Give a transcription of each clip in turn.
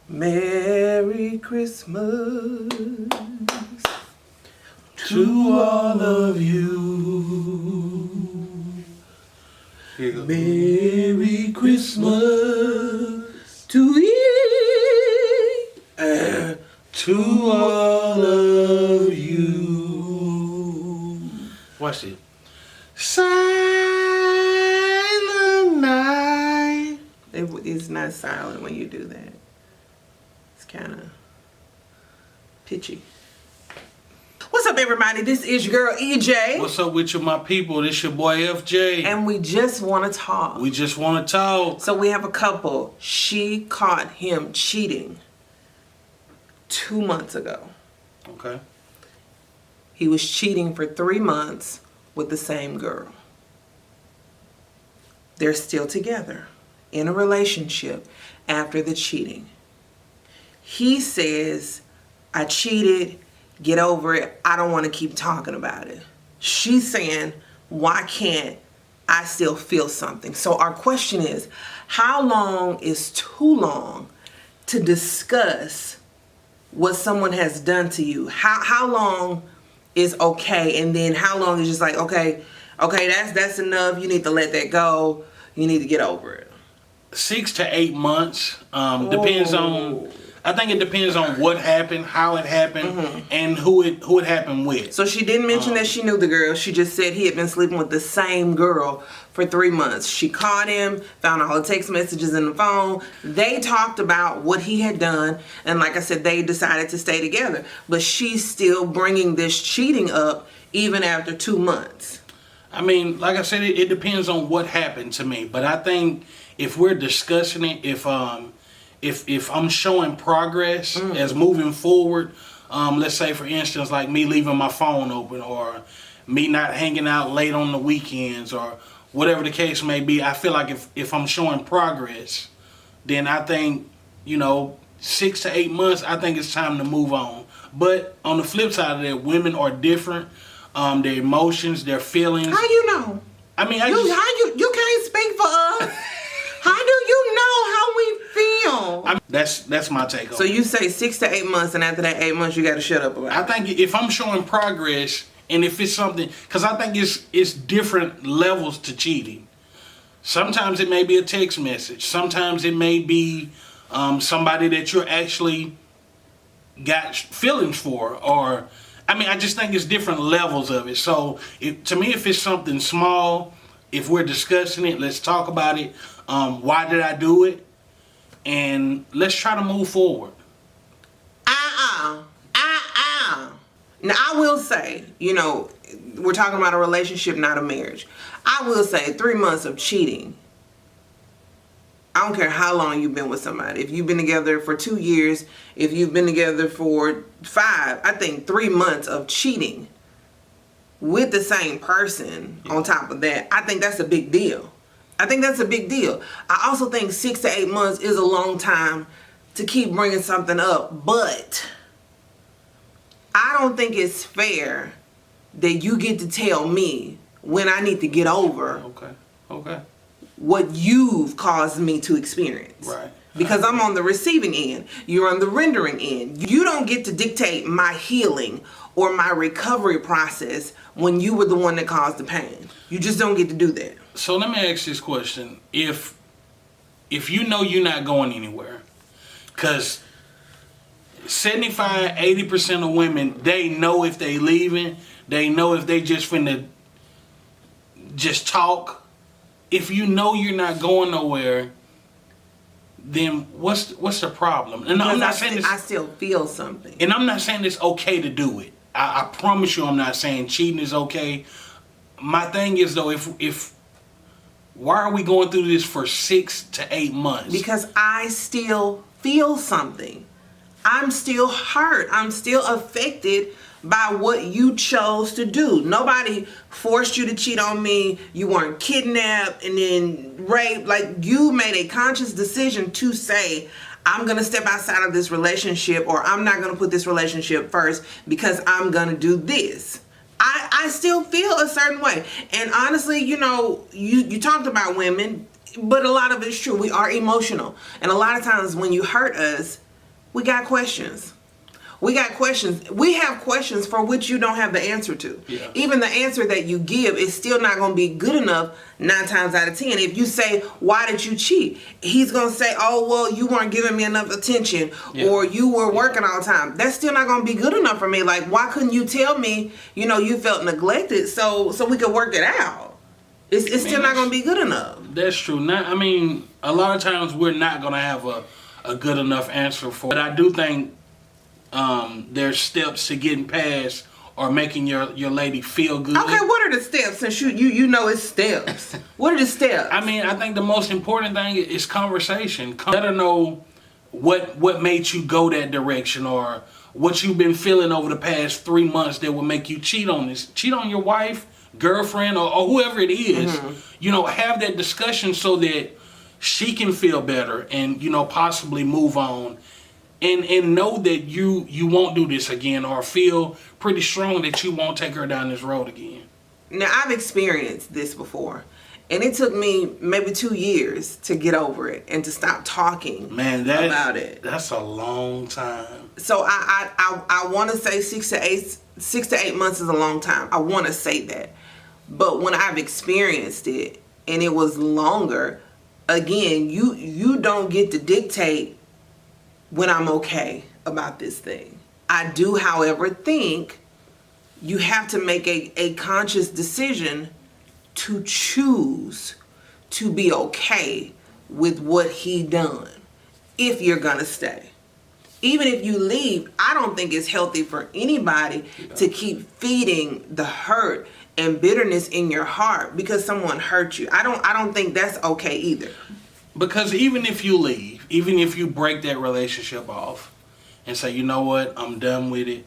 Merry Christmas to all of you. Merry Christmas to you and to all of you. Watch it. Silent night. It's not silent when you do that. It's kind of pitchy. What's up, everybody? This is your girl, EJ. What's up with you, my people? This your boy, FJ. And we just want to talk. We just want to talk. So we have a couple. She caught him cheating 2 months ago. Okay. He was cheating for 3 months with the same girl. They're still together in a relationship after the cheating. He says, I cheated, get over it, I don't want to keep talking about it. She's saying, why can't I still feel something? So our question is, how long is too long to discuss what someone has done to you? How long is okay, and then how long is just like, okay, that's enough, you need to let that go, you need to get over it? 6 to 8 months. Depends on, I think it depends on what happened, how it happened, and who it happened with. So she didn't mention that she knew the girl. She just said he had been sleeping with the same girl for 3 months. She caught him, found all the text messages in the phone. They talked about what he had done, and like I said, they decided to stay together. But she's still bringing this cheating up even after 2 months. I mean, like I said, it depends on what happened to me. But I think if we're discussing it, if I'm showing progress as moving forward, let's say for instance, like me leaving my phone open, or me not hanging out late on the weekends, or whatever the case may be, I feel like if I'm showing progress, then I think, 6 to 8 months, I think it's time to move on. But on the flip side of that, women are different. Their emotions, their feelings. How you know? I mean, you can't speak for us. How do you know how we feel? That's my take on it. So you say 6 to 8 months, and after that 8 months, you got to shut up about it. I think if I'm showing progress, and if it's something, because I think it's different levels to cheating. Sometimes it may be a text message. Sometimes it may be somebody that you're actually got feelings for, or I just think it's different levels of it. So to me, if it's something small, if we're discussing it, let's talk about it. Why did I do it? And let's try to move forward. Now, I will say, we're talking about a relationship, not a marriage. I will say 3 months of cheating. I don't care how long you've been with somebody. If you've been together for 2 years, if you've been together for 5, I think 3 months of cheating with the same person on top of that, I think that's a big deal. I also think 6 to 8 months is a long time to keep bringing something up, but I don't think it's fair that you get to tell me when I need to get over Okay. what you've caused me to experience. Right. Because I'm on the receiving end. You're on the rendering end. You don't get to dictate my healing or my recovery process when you were the one that caused the pain. You just don't get to do that. So let me ask this question. If you know you're not going anywhere, because 75-80% of women, they know if they leaving, they know if they just finna just talk. If you know you're not going nowhere, then what's the problem? And I'm not saying this, I still feel something. And I'm not saying it's okay to do it. I promise you, I'm not saying cheating is okay. My thing is though, if why are we going through this for 6 to 8 months? Because I still feel something. I'm still hurt. I'm still affected by what you chose to do. Nobody forced you to cheat on me. You weren't kidnapped and then raped. Like, you made a conscious decision to say, I'm going to step outside of this relationship, or I'm not going to put this relationship first because I'm going to do this. I still feel a certain way. And honestly, you talked about women, but a lot of it's true. We are emotional. And a lot of times when you hurt us, We got questions. We got questions. We have questions for which you don't have the answer to. Yeah. Even the answer that you give is still not going to be good enough 9 times out of 10. If you say, why did you cheat? He's going to say, oh, well, you weren't giving me enough attention, or you were working all the time. That's still not going to be good enough for me. Like, why couldn't you tell me, you felt neglected so we could work it out? It's still not going to be good enough. That's true. A lot of times we're not going to have a good enough answer for it. But I do think there's steps to getting past or making your lady feel good. Okay, what are the steps? Since you know it's steps. What are the steps? I think the most important thing is conversation. Let her know what made you go that direction, or what you've been feeling over the past 3 months that will make you cheat on your wife, girlfriend, or whoever it is. Have that discussion so that she can feel better and possibly move on. And know that you won't do this again, or feel pretty strong that you won't take her down this road again. Now, I've experienced this before, and it took me maybe 2 years to get over it and to stop talking about it. That's a long time. So I want to say 6 to 8 months is a long time. I want to say that. But when I've experienced it and it was longer, again, you don't get to dictate when I'm okay about this thing. I do, however, think you have to make a conscious decision to choose to be okay with what he done if you're gonna stay. Even if you leave, I don't think it's healthy for anybody to keep feeding the hurt and bitterness in your heart because someone hurt you. I don't think that's okay either. Because even if you leave, even if you break that relationship off and say, you know what, I'm done with it,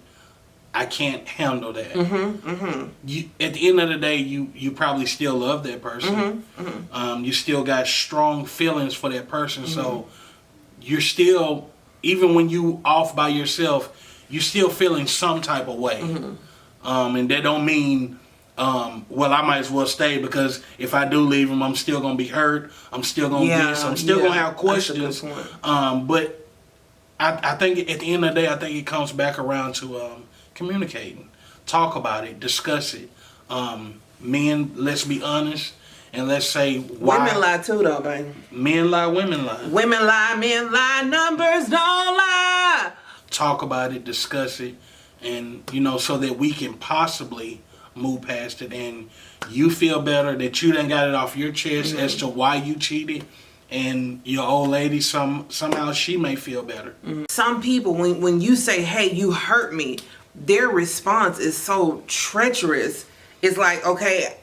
I can't handle that. At the end of the day, you probably still love that person. You still got strong feelings for that person. So you're still, even when you off by yourself, you're still feeling some type of way. And that don't mean, well, I might as well stay, because if I do leave him, I'm still going to be hurt. I'm still going to I'm still going to have questions. But I think at the end of the day, I think it comes back around to communicating. Talk about it. Discuss it. Men, let's be honest. And let's say why. Women lie too, though, baby. Men lie, women lie. Women lie, men lie, numbers don't lie. Talk about it. Discuss it. And, so that we can possibly move past it, and you feel better that you done got it off your chest as to why you cheated, and your old lady somehow she may feel better. Some people, when you say, hey, you hurt me, their response is so treacherous. It's like, okay,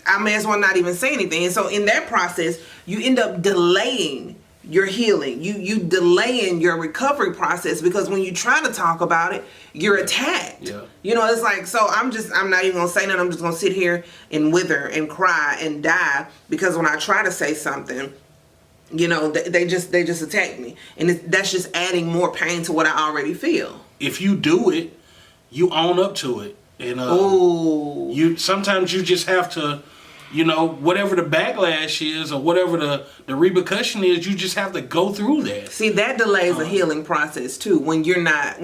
I may as well not even say anything. And so in that process, you end up delaying your healing. You delaying your recovery process, because when you try to talk about it, you're attacked. It's like, so I'm not even gonna say nothing. I'm just gonna sit here and wither and cry and die, because when I try to say something, they just attack me, and that's just adding more pain to what I already feel. If you do it, you own up to it, and sometimes you just have to, whatever the backlash is, or whatever the repercussion is, you just have to go through that. See, that delays a healing process too, when you're not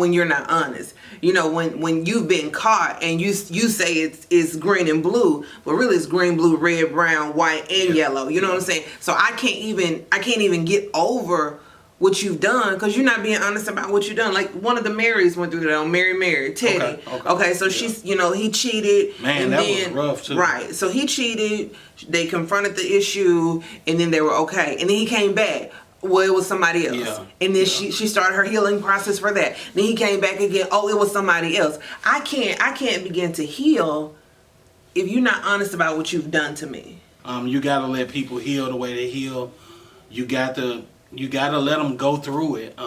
honest. When you've been caught and you say it's green and blue, but really it's green, blue, red, brown, white, and yellow. You know what I'm saying? So I can't even get over what you've done, because you're not being honest about what you've done. Like one of the Marys went through that on Mary, Teddy. Okay, so she's, he cheated. Man, and that then, was rough too. Right, so he cheated, they confronted the issue, and then they were okay. And then he came back. Well, it was somebody else. And then she started her healing process for that. Then he came back again. Oh, it was somebody else. I can't begin to heal if you're not honest about what you've done to me. You got to let people heal the way they heal. You got to let them go through it.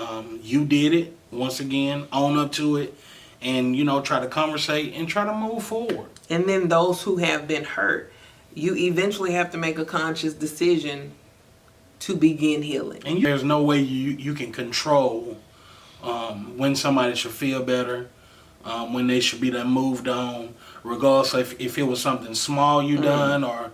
You did it. Once again, own up to it, and try to conversate and try to move forward. And then those who have been hurt, you eventually have to make a conscious decision to begin healing. And there's no way you can control when somebody should feel better, when they should be done moved on, regardless if it was something small you done, or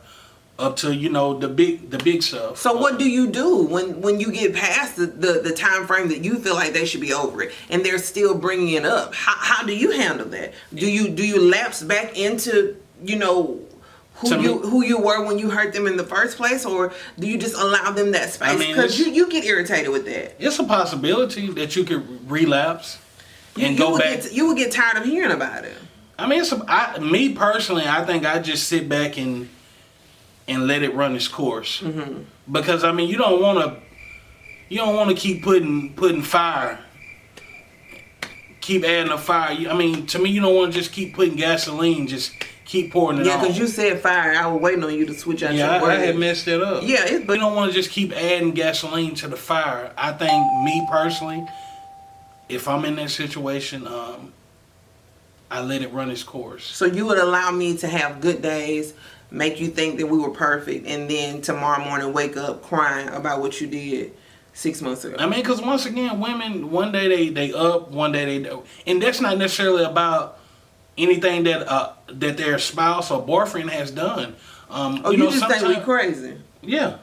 up to, you know, the big stuff. So what do you do when you get past the time frame that you feel like they should be over it and they're still bringing it up? How do you handle that? Do you lapse back into, you know, who you were when you hurt them in the first place, or do you just allow them that space? Because you get irritated with that. It's a possibility that you could relapse and go back. You would get tired of hearing about it. I mean, me personally, I think I just sit back and let it run its course. Mm-hmm. Because I mean, you don't want to keep putting fire, keep adding a fire. I mean, to me, you don't want to just keep putting gasoline, just keep pouring it on. Yeah, because you said fire. I was waiting on you to switch out your words. I had messed it up. Yeah, but you don't want to just keep adding gasoline to the fire. I think, me personally, if I'm in that situation, I let it run its course. So you would allow me to have good days, make you think that we were perfect, and then tomorrow morning wake up crying about what you did 6 months ago? I mean, because once again, women, one day they up, one day they don't. And that's not necessarily about anything that their spouse or boyfriend has done. You know, just think we crazy? Yeah.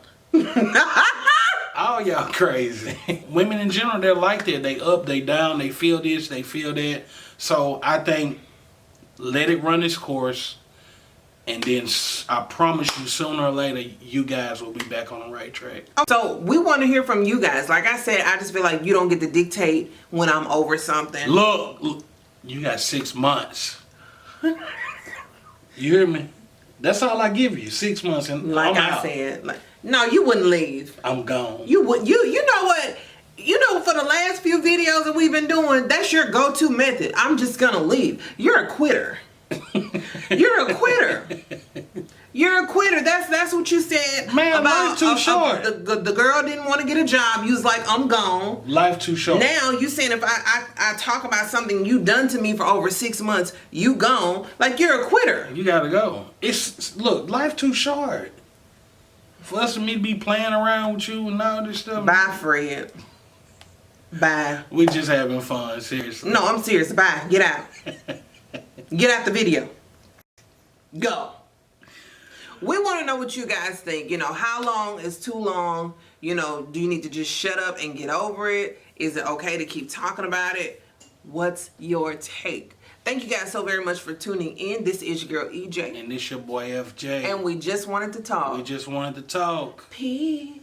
All y'all crazy. Women in general, they're like that. They up, they down, they feel this, they feel that. So I think let it run its course, and then I promise you, sooner or later, you guys will be back on the right track. So we want to hear from you guys. Like I said, I just feel like you don't get to dictate when I'm over something. Look, you got 6 months. You hear me? That's all I give you, 6 months, and like I'm out. Said, no, you wouldn't leave. I'm gone. You would. You know what? You know, for the last few videos that we've been doing, that's your go-to method. I'm just gonna leave. You're a quitter. You're a quitter. You're a quitter. That's what you said. Man, about life too short. The girl didn't want to get a job. You was like, I'm gone. Life too short. Now you saying if I talk about something you done to me for over 6 months, you gone. Like, you're a quitter. You gotta go. Look, life too short for us and me to be playing around with you and all this stuff. Bye, Fred. Bye. We just having fun, seriously. No, I'm serious. Bye. Get out. Get out the video. Go. We want to know what you guys think. You know, how long is too long? You know, do you need to just shut up and get over it? Is it okay to keep talking about it? What's your take? Thank you guys so very much for tuning in. This is your girl, EJ. And this your boy, FJ. And we just wanted to talk. We just wanted to talk. Peace.